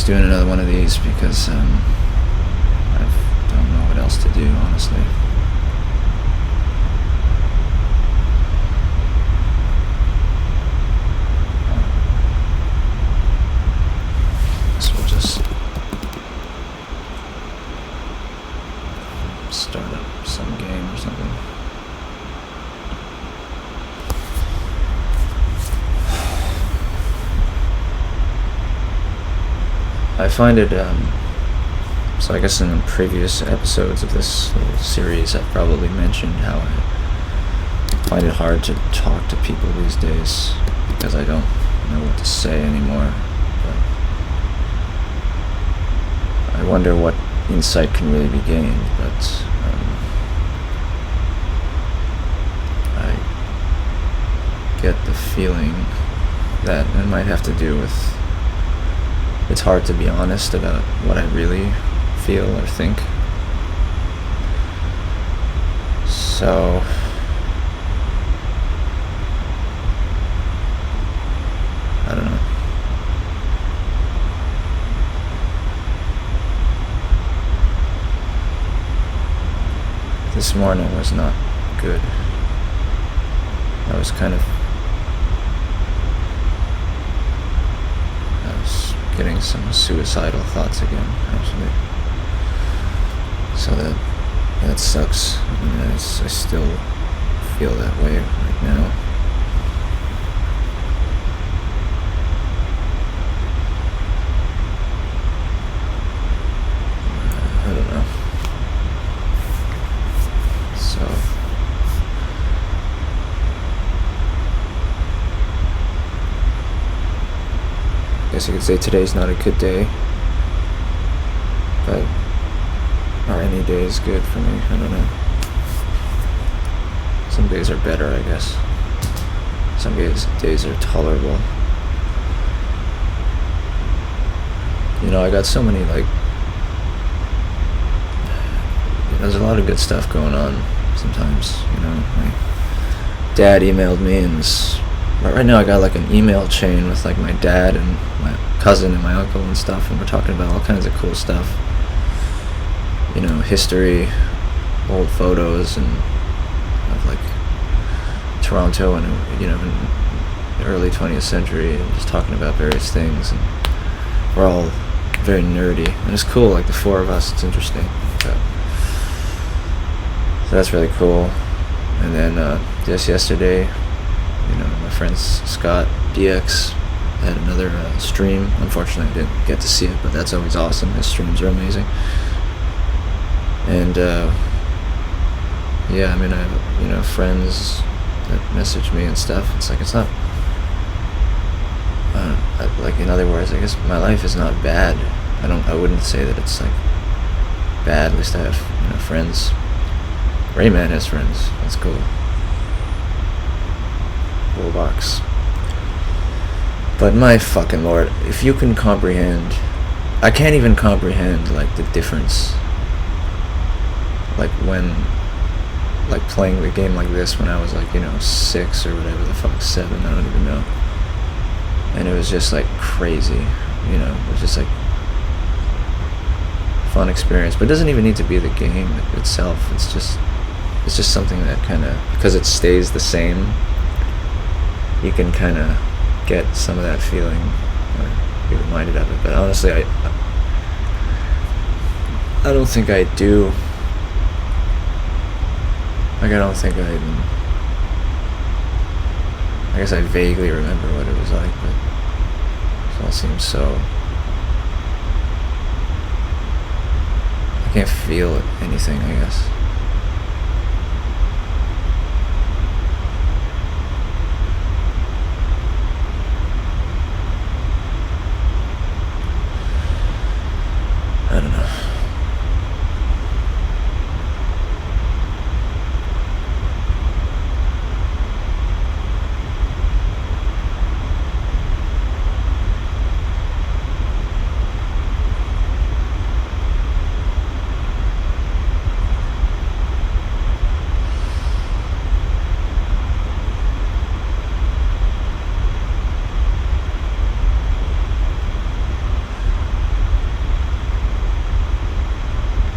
doing another one of these because I don't know what else to do, honestly. So we'll just start up some game or something. I find it, so I guess in the previous episodes of this little series I've probably mentioned how I find it hard to talk to people these days because I don't know what to say anymore. But I wonder what insight can really be gained, but I get the feeling that it might have to do with it's hard to be honest about what I really feel or think. So I don't know. This morning was not good. I was getting some suicidal thoughts again, actually. So that sucks. I mean, I still feel that way right now. I don't know. So I guess you could say today's not a good day, but or any day is good for me. I don't know. Some days are better, I guess. Some days are tolerable. You know, I got so many, like, there's a lot of good stuff going on sometimes, you know. My dad emailed me and right now I got like an email chain with like my dad and my cousin and my uncle and stuff, and we're talking about all kinds of cool stuff. You know, history, old photos, and of like Toronto and, you know, in the early 20th century, and just talking about various things, and we're all very nerdy, and it's cool, like the four of us, it's interesting. So that's really cool. And then just yesterday, you know, my friend Scott DX had another stream. Unfortunately, I didn't get to see it, but that's always awesome. His streams are amazing. And yeah, I mean, I have, you know, friends that message me and stuff. It's like, it's not, like, in other words, I guess my life is not bad. I wouldn't say that it's like bad. At least I have, you know, friends. Rayman has friends. That's cool. Cool box. But my fucking lord, if you can comprehend, I can't even comprehend like the difference. Like when, like playing the game like this when I was like, you know, 6 or whatever the fuck, 7, I don't even know. And it was just like crazy, you know, it was just like fun experience. But it doesn't even need to be the game itself. It's just something that kind of, because it stays the same, you can kind of get some of that feeling or be reminded of it. But honestly, I don't think I do. Like, I don't think I even, I guess I vaguely remember what it was like, but it all seems so, I can't feel anything, I guess. I don't know.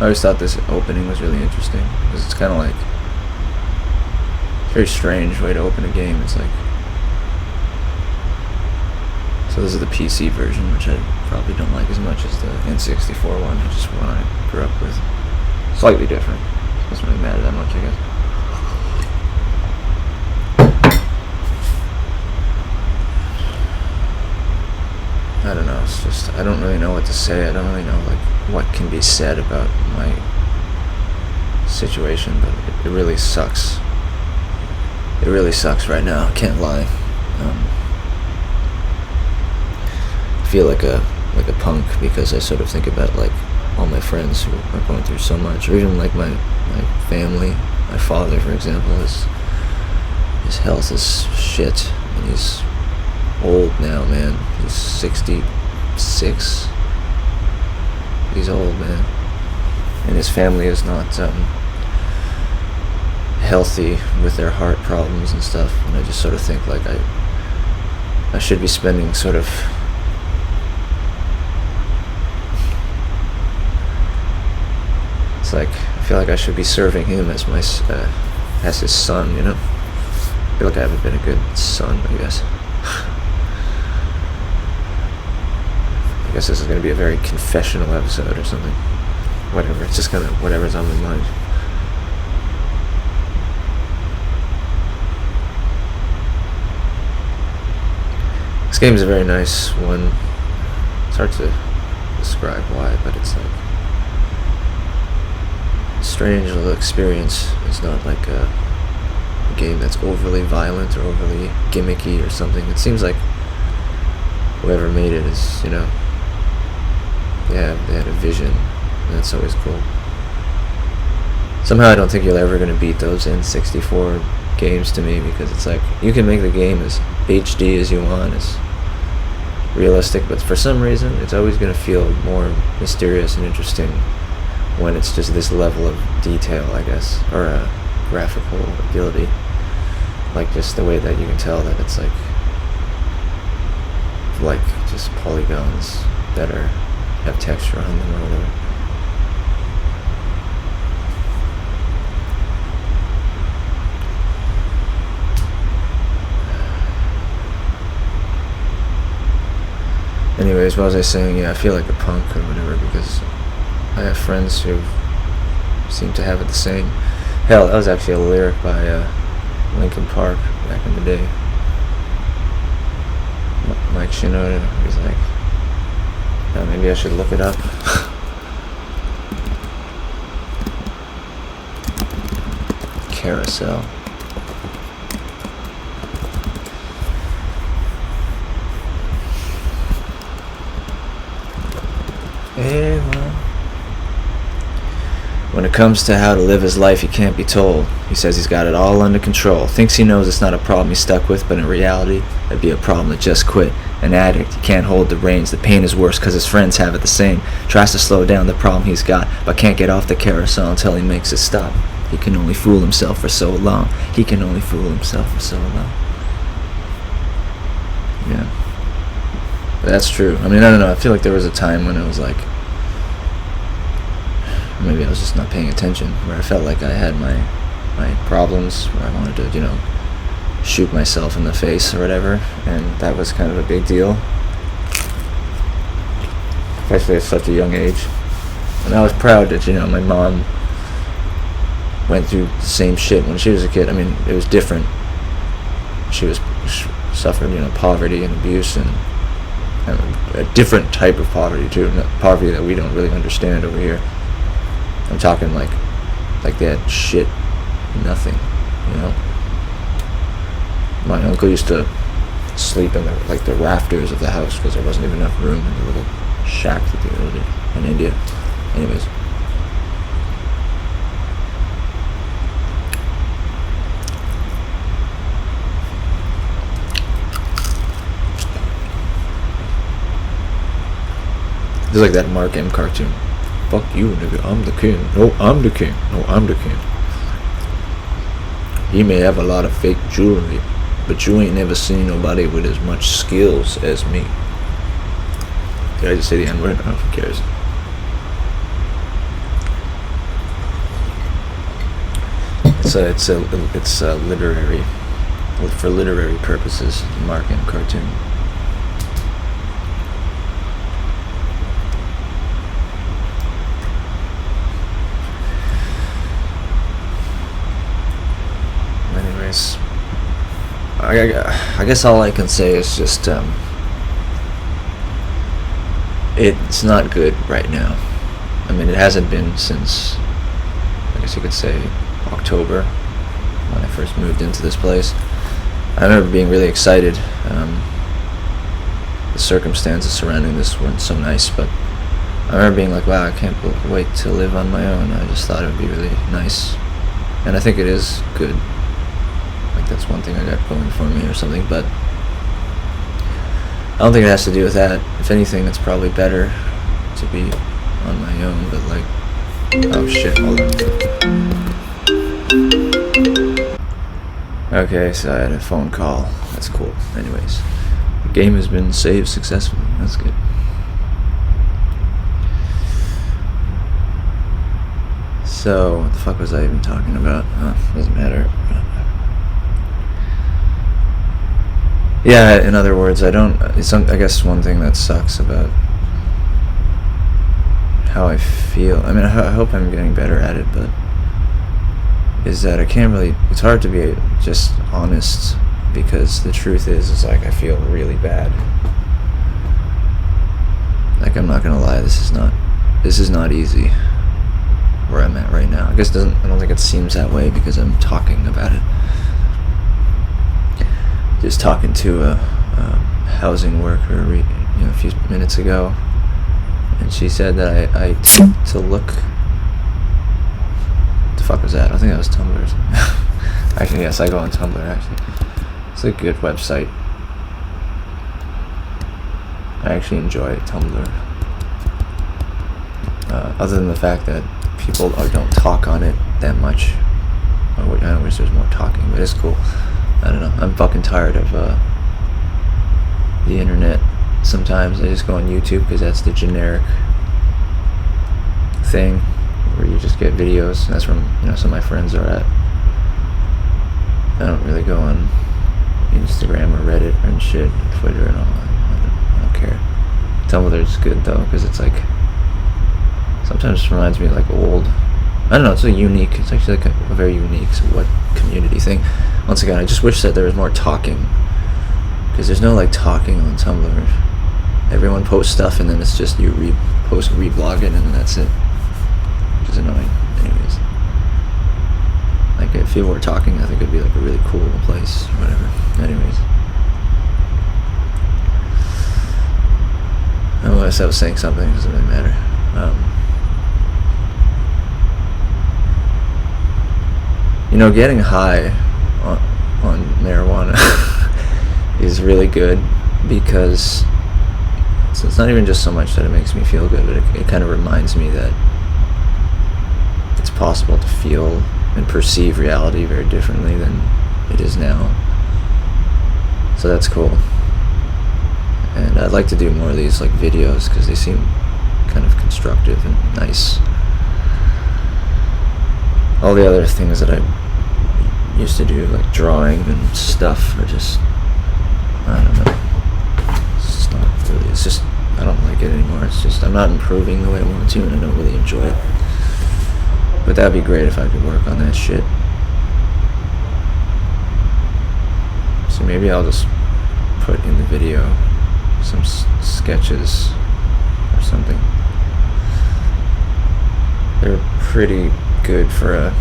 I always thought this opening was really interesting because it's kind of like a very strange way to open a game. It's like, so this is the PC version, which I probably don't like as much as the N64 one, which is one I grew up with. Slightly different. Doesn't really matter that much, I guess. I don't know, it's just, I don't really know what to say. I don't really know, like, what can be said about my situation, but it really sucks. It really sucks right now, I can't lie. I feel like a punk because I sort of think about, like, all my friends who are going through so much, or even, like, my family. My father, for example, his health is shit, and he's old now, man. He's 66. He's old, man. And his family is not healthy with their heart problems and stuff. And I just sort of think like I should be spending sort of it's like I feel like I should be serving him as my as his son, you know. I feel like I haven't been a good son, I guess. I guess this is going to be a very confessional episode or something. Whatever, it's just kind of whatever's on my mind. This game is a very nice one. It's hard to describe why, but it's like a strange little experience. It's not like a game that's overly violent or overly gimmicky or something. It seems like whoever made it is, you know, they had a vision, and that's always cool. Somehow I don't think you're ever going to beat those N64 games to me, because it's like, you can make the game as HD as you want, as realistic, but for some reason it's always going to feel more mysterious and interesting when it's just this level of detail, I guess, or a graphical ability. Like just the way that you can tell that it's like just polygons that have texture on them or whatever. Anyways, what was I saying? Yeah, I feel like a punk or whatever because I have friends who seem to have it the same. Hell, that was actually a lyric by Linkin Park back in the day. Mike Shinoda, he's like, yeah, maybe I should look it up. Carousel. Hey, well, when it comes to how to live his life, he can't be told. He says he's got it all under control. Thinks he knows it's not a problem he's stuck with, but in reality, it'd be a problem that just quit. An addict, he can't hold the reins. The pain is worse because his friends have it the same. Tries to slow down the problem he's got, but can't get off the carousel until he makes it stop. He can only fool himself for so long. He can only fool himself for so long. Yeah. But that's true. I mean, I don't know. I feel like there was a time when it was like, maybe I was just not paying attention, where I felt like I had my problems, where I wanted to, you know, shoot myself in the face or whatever, and that was kind of a big deal, especially at such a young age. And I was proud that, you know, my mom went through the same shit when she was a kid. I mean, it was different. She suffered, you know, poverty and abuse and a different type of poverty too, poverty that we don't really understand over here. I'm talking like they had shit, nothing, you know. My uncle used to sleep in the rafters of the house because there wasn't even enough room in the little shack that they lived in India. Anyways. It's like that Mark M. cartoon. Fuck you, nigga, I'm the king. No, I'm the king. No, I'm the king. He may have a lot of fake jewelry, but you ain't never seen nobody with as much skills as me. Did I just say the N-word? Oh, who cares? it's literary, for literary purposes, marking cartoon. Anyways, I guess all I can say is just it's not good right now. I mean, it hasn't been since, I guess you could say, October, when I first moved into this place. I remember being really excited. The circumstances surrounding this weren't so nice, but I remember being like, wow, I can't wait to live on my own. I just thought it would be really nice. And I think it is good. Like, that's one thing I got going for me or something, but I don't think it has to do with that. If anything, it's probably better to be on my own, but like, oh shit, hold on. Okay, so I had a phone call. That's cool. Anyways, the game has been saved successfully. That's good. So, what the fuck was I even talking about? Doesn't matter. Yeah, in other words, I guess one thing that sucks about how I feel, I mean, I hope I'm getting better at it, but is that it's hard to be just honest, because the truth is like, I feel really bad. Like, I'm not gonna lie, this is not easy where I'm at right now. I don't think it seems that way because I'm talking about it. Just talking to a housing worker a few minutes ago, and she said that I tend to look. What the fuck was that? I think that was Tumblr. Actually, yes, I go on Tumblr. Actually, it's a good website. I actually enjoy Tumblr. Other than the fact that people don't talk on it that much. I wish there's more talking, but it's cool. I don't know. I'm fucking tired of the internet. Sometimes I just go on YouTube because that's the generic thing where you just get videos. That's where some of my friends are at. I don't really go on Instagram or Reddit and shit, Twitter and all that. I don't care. Tumblr's good though, because it's like, sometimes it reminds me of like old. I don't know. It's it's actually like a very unique community thing. Once again, I just wish that there was more talking, because there's no like talking on Tumblr. Everyone posts stuff and then it's just you reblog it, and then that's it, which is annoying. Anyways, like, if people were talking, I think it'd be like a really cool place or whatever. Anyways, unless I was saying something, it doesn't really matter. Getting high on marijuana is really good, because it's not even just so much that it makes me feel good, but it kind of reminds me that it's possible to feel and perceive reality very differently than it is now. So that's cool. And I'd like to do more of these like videos, because they seem kind of constructive and nice. All the other things that I used to do, like drawing and stuff, are just, I don't know. It's just, I don't like it anymore. It's just, I'm not improving the way I want to, and I don't really enjoy it. But that'd be great if I could work on that shit. So maybe I'll just put in the video some sketches or something. They're pretty good for a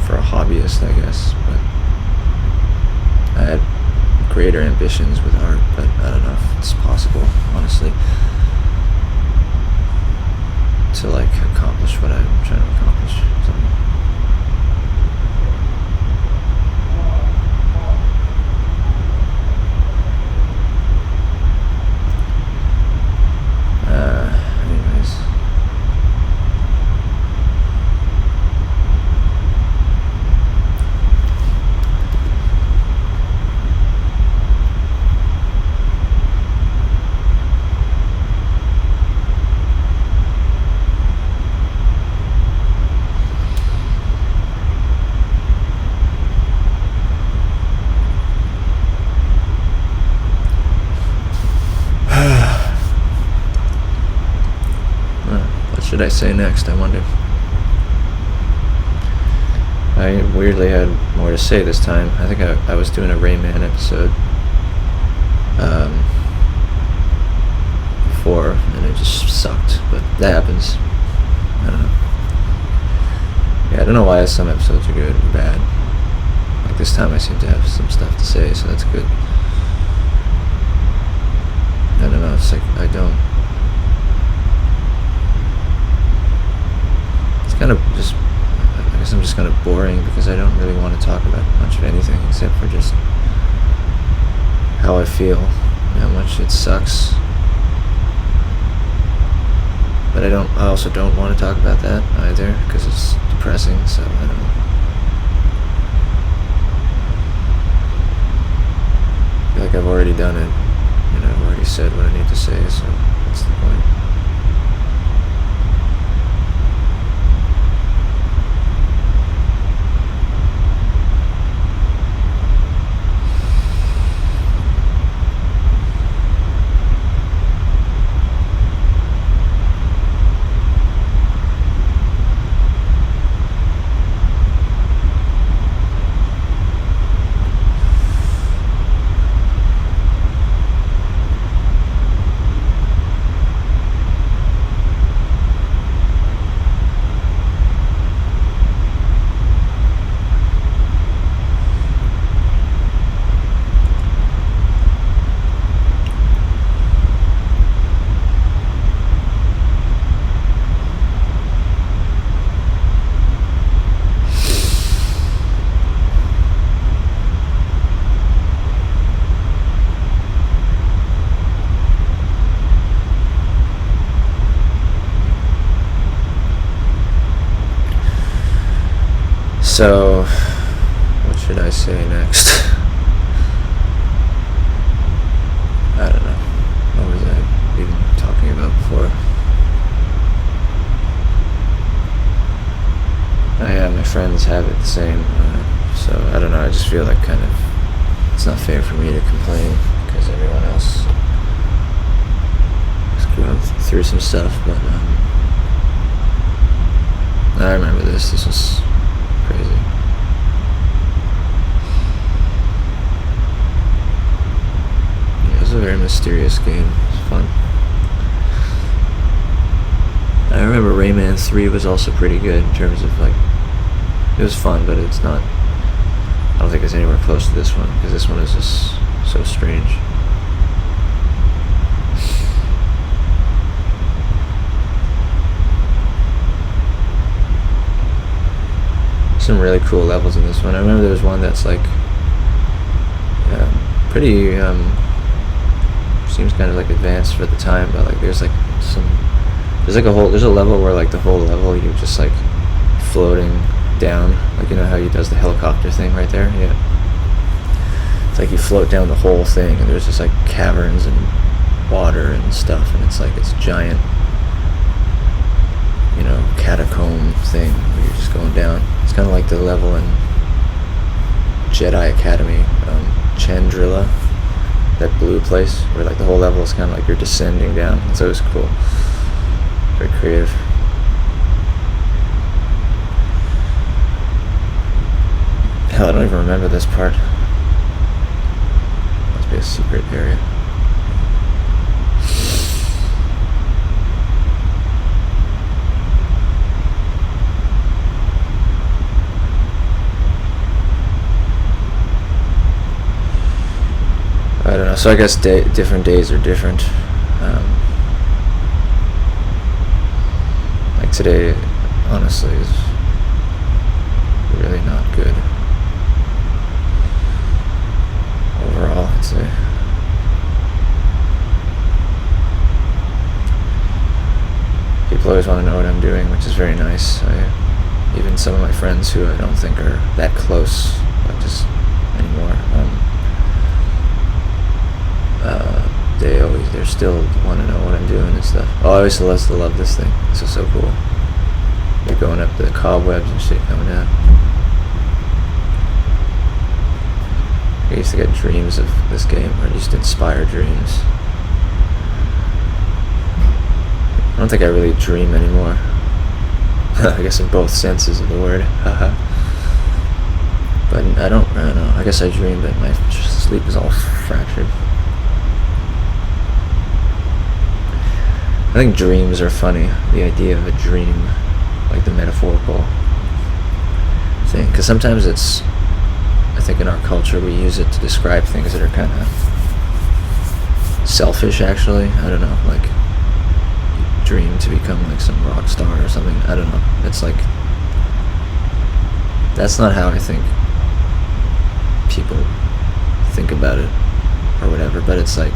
hobbyist, I guess, but I had greater ambitions with art, but I don't know if it's possible, honestly, to like accomplish what I'm trying to accomplish. Anyways. should I say next, I wonder? I weirdly had more to say this time. I think I was doing a Rayman episode before, and it just sucked, but that happens. I don't know. Yeah, I don't know why some episodes are good or bad. Like this time I seem to have some stuff to say, so that's good. I don't know, it's like I don't... It's kind of just... I guess I'm just kind of boring because I don't really want to talk about much of anything except for just how I feel, how much it sucks. But I also don't want to talk about that either because it's depressing, so I don't know. I feel like I've already done it. You know, I've already said what I need to say, so what's the point? So, what should I say next? I don't know. What was I even talking about before? Oh yeah, my friends have it the same. So, I don't know, I just feel like kind of, it's not fair for me to complain because everyone else is going through some stuff, but I remember this was crazy. Yeah, it was a very mysterious game. It was fun. I remember Rayman 3 was also pretty good in terms of like, it was fun, but it's not, I don't think it's anywhere close to this one, because this one is just so strange. Some really cool levels in this one. I remember there was one that's like pretty seems kind of like advanced for the time, but like there's a level where like the whole level you're just like floating down, like you know how he does the helicopter thing right there. Yeah, it's like you float down the whole thing, and there's just like caverns and water and stuff, and it's like it's giant, you know, catacomb thing where you're just going down. It's kind of like the level in Jedi Academy, Chandrila, that blue place, where like the whole level is kind of like you're descending down. It's always cool. Very creative. Hell, I don't even remember this part. Must be a secret area. I don't know. So I guess different days are different. Like today, honestly, is really not good. Overall, I'd say. People always want to know what I'm doing, which is very nice. Even some of my friends who I don't think are that close, like just anymore. They still want to know what I'm doing and stuff. Oh, I always love this thing. This is so cool. You're going up the cobwebs and shit coming out. I used to get dreams of this game, or just inspire dreams. I don't think I really dream anymore. I guess in both senses of the word. Haha. But I don't know. I guess I dream, but my sleep is all fractured. I think dreams are funny. The idea of a dream, like the metaphorical thing, because sometimes it's, I think in our culture we use it to describe things that are kind of selfish, actually. I don't know, like you dream to become like some rock star or something. I don't know. It's like, that's not how I think people think about it or whatever, but it's like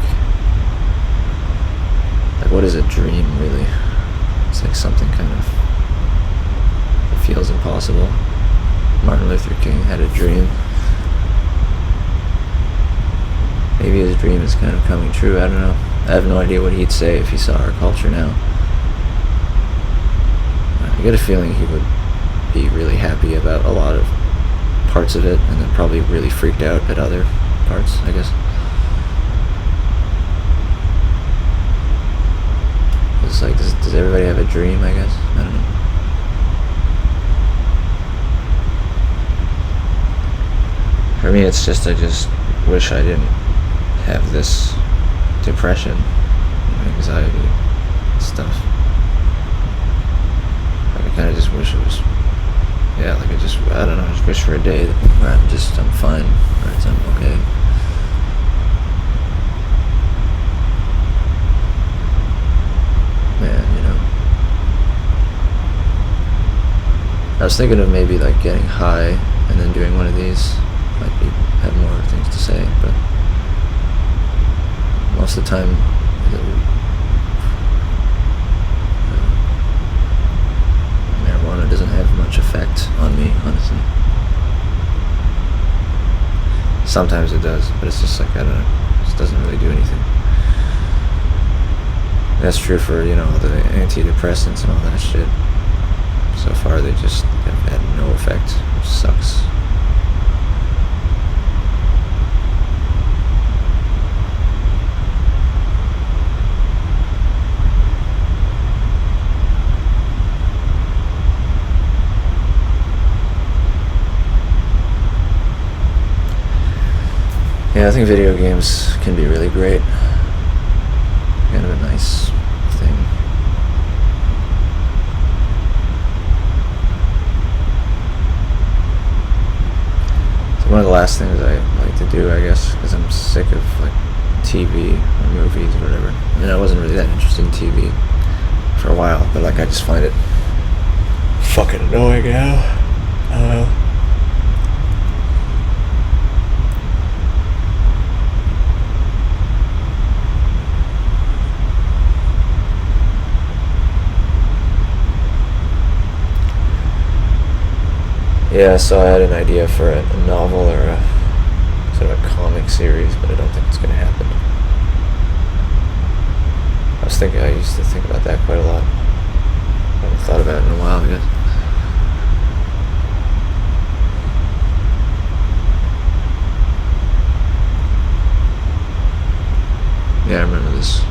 what is a dream really? It's like something kind of, it feels impossible. Martin Luther King had a dream. Maybe his dream is kind of coming true. I don't know. I have no idea what he'd say if he saw our culture now. I get a feeling he would be really happy about a lot of parts of it, and then probably really freaked out at other parts, I guess. It's like, does everybody have a dream, I guess? I don't know. For me, it's just, I just wish I didn't have this depression, anxiety, stuff. Like, I kind of just wish it was, yeah, like I don't know, I just wish for a day where I'm fine, where I'm okay. Man, you know. I was thinking of maybe like getting high and then doing one of these. Might have more things to say, but most of the time, marijuana doesn't have much effect on me, honestly. Sometimes it does, but it's just like, I don't know, it just doesn't really do anything. That's true for, you know, the antidepressants and all that shit. So far, they just have had no effect, which sucks. Yeah, I think video games can be really great. Kind of a nice thing. It's one of the last things I like to do, I guess, because I'm sick of like TV or movies or whatever. I mean, I wasn't really that interested in TV for a while, but like I just find it fucking annoying now. I don't know. Yeah, so I had an idea for a novel or a sort of a comic series, but I don't think it's going to happen. I used to think about that quite a lot. I haven't thought about it in a while, I guess. Yeah, I remember this